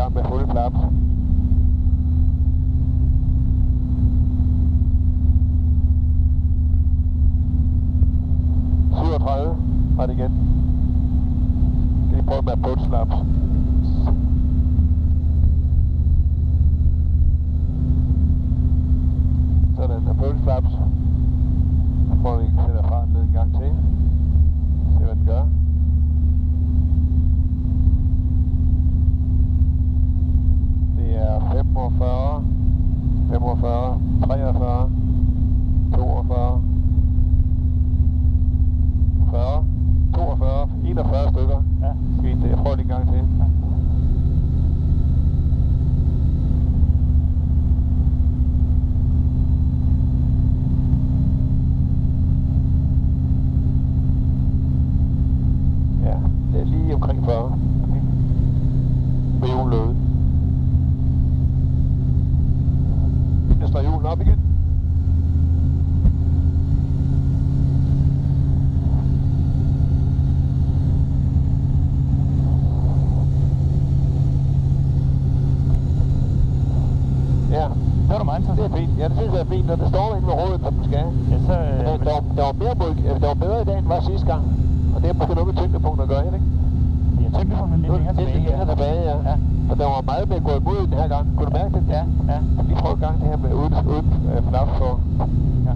gang med fuld flaps. Var det igen. Kan I prøve med pulslaps? Sådan, der pulslaps. Så prøver vi at sætte farten ned en gang til. Se hvad den gør. Det er 45, 45, 43, 42, 40, 42, 41 stykker. Ja. Fint, jeg prøver lige en gang til. Ja. Ja, det er lige omkring 40. Okay. Med hjulet. Jeg slår hjulet op igen. Det var meget det er fint. Ja, det synes jeg er fint, når det står inde ved rådet, som den skal. Ja, så, der var bedre i dag, end var sidste gang. Og det er måske noget med tyngdepunkt at gøre, ikke? Ja, tyngdepunkten lidt længere tilbage. Lidt længere tilbage, ja. Så der var meget med at gå imod den her gang. Kunne du mærke det? Ja. Lige prøve en gang det her med uden flaps for. Ja.